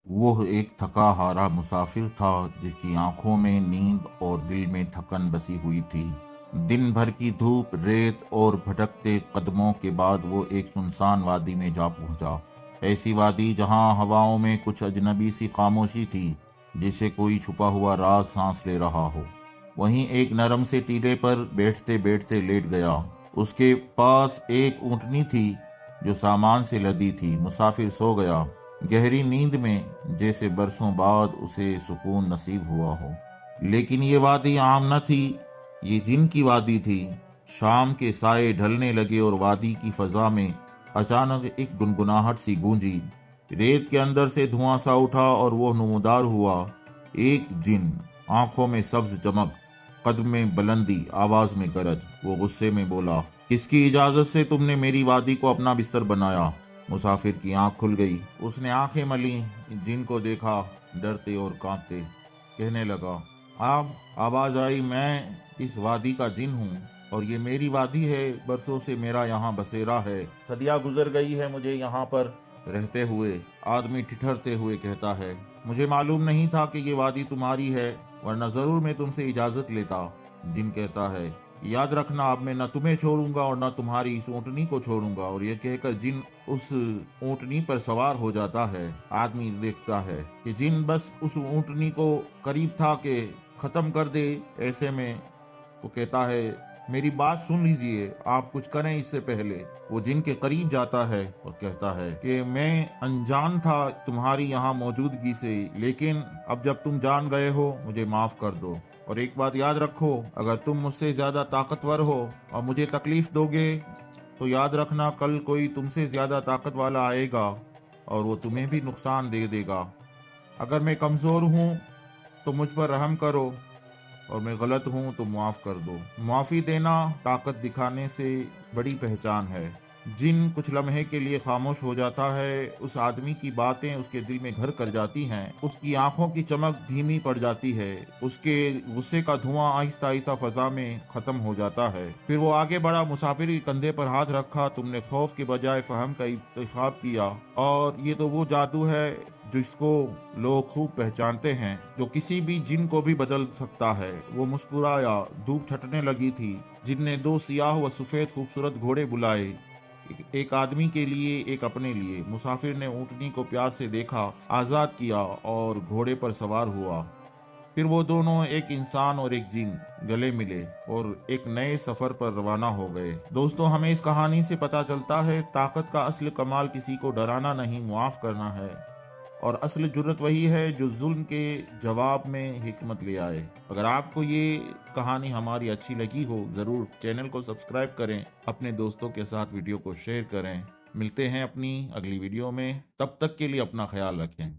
وہ ایک تھکا ہارا مسافر تھا جس کی آنکھوں میں نیند اور دل میں تھکن بسی ہوئی تھی۔ دن بھر کی دھوپ، ریت اور بھٹکتے قدموں کے بعد وہ ایک سنسان وادی میں جا پہنچا۔ ایسی وادی جہاں ہواؤں میں کچھ اجنبی سی خاموشی تھی، جسے کوئی چھپا ہوا راز سانس لے رہا ہو۔ وہیں ایک نرم سے ٹیلے پر بیٹھتے بیٹھتے لیٹ گیا۔ اس کے پاس ایک اونٹنی تھی جو سامان سے لدی تھی۔ مسافر سو گیا، گہری نیند میں، جیسے برسوں بعد اسے سکون نصیب ہوا ہو۔ لیکن یہ وادی عام نہ تھی، یہ جن کی وادی تھی۔ شام کے سائے ڈھلنے لگے اور وادی کی فضا میں اچانک ایک گنگناہٹ سی گونجی۔ ریت کے اندر سے دھواں سا اٹھا اور وہ نمودار ہوا، ایک جن، آنکھوں میں سبز چمک، قد میں بلندی، آواز میں گرج۔ وہ غصے میں بولا، کس کی اجازت سے تم نے میری وادی کو اپنا بستر بنایا؟ مسافر کی آنکھ کھل گئی۔ اس نے آنکھیں ملیں، جن کو دیکھا، ڈرتے اور کانپتے۔ کہنے لگا، آپ، آواز آئی، میں اس وادی کا جن ہوں اور یہ میری وادی ہے۔ برسوں سے میرا یہاں بسیرا ہے، صدیاں گزر گئی ہے مجھے یہاں پر رہتے ہوئے۔ آدمی ٹھٹھرتے ہوئے کہتا ہے، مجھے معلوم نہیں تھا کہ یہ وادی تمہاری ہے، ورنہ ضرور میں تم سے اجازت لیتا۔ جن کہتا ہے، یاد رکھنا، اب میں نہ تمہیں چھوڑوں گا اور نہ تمہاری اس اونٹنی کو چھوڑوں گا۔ اور یہ کہہ کر جن اس اونٹنی پر سوار ہو جاتا ہے۔ آدمی دیکھتا ہے کہ جن بس اس اونٹنی کو قریب تھا کہ ختم کر دے، ایسے میں وہ کہتا ہے، میری بات سن لیجئے، آپ کچھ کریں اس سے پہلے۔ وہ جن کے قریب جاتا ہے اور کہتا ہے کہ میں انجان تھا تمہاری یہاں موجودگی سے، لیکن اب جب تم جان گئے ہو، مجھے معاف کر دو۔ اور ایک بات یاد رکھو، اگر تم مجھ سے زیادہ طاقتور ہو اور مجھے تکلیف دو گے تو یاد رکھنا، کل کوئی تم سے زیادہ طاقت والا آئے گا اور وہ تمہیں بھی نقصان دے دے گا۔ اگر میں کمزور ہوں تو مجھ پر رحم کرو، اور میں غلط ہوں تو معاف کر دو۔ معافی دینا طاقت دکھانے سے بڑی پہچان ہے۔ جن کچھ لمحے کے لیے خاموش ہو جاتا ہے، اس آدمی کی باتیں اس کے دل میں گھر کر جاتی ہیں، اس کی آنکھوں کی چمک دھیمی پڑ جاتی ہے، اس کے غصے کا دھواں آہستہ آہستہ فضا میں ختم ہو جاتا ہے۔ پھر وہ آگے بڑھا، مسافر کے کندھے پر ہاتھ رکھا، تم نے خوف کے بجائے فہم کا انتخاب کیا، اور یہ تو وہ جادو ہے جس کو لوگ خوب پہچانتے ہیں، جو کسی بھی جن کو بھی بدل سکتا ہے۔ وہ مسکرایا، دھوپ چھٹنے لگی تھی۔ جن نے دو سیاہ و سفید خوبصورت گھوڑے بلائے، ایک آدمی کے لیے، ایک اپنے لیے۔ مسافر نے اونٹنی کو پیار سے دیکھا، آزاد کیا اور گھوڑے پر سوار ہوا۔ پھر وہ دونوں، ایک انسان اور ایک جن، گلے ملے اور ایک نئے سفر پر روانہ ہو گئے۔ دوستو، ہمیں اس کہانی سے پتہ چلتا ہے، طاقت کا اصل کمال کسی کو ڈرانا نہیں، معاف کرنا ہے، اور اصل جرت وہی ہے جو ظلم کے جواب میں حکمت لے آئے۔ اگر آپ کو یہ کہانی ہماری اچھی لگی ہو، ضرور چینل کو سبسکرائب کریں، اپنے دوستوں کے ساتھ ویڈیو کو شیئر کریں۔ ملتے ہیں اپنی اگلی ویڈیو میں، تب تک کے لیے اپنا خیال رکھیں۔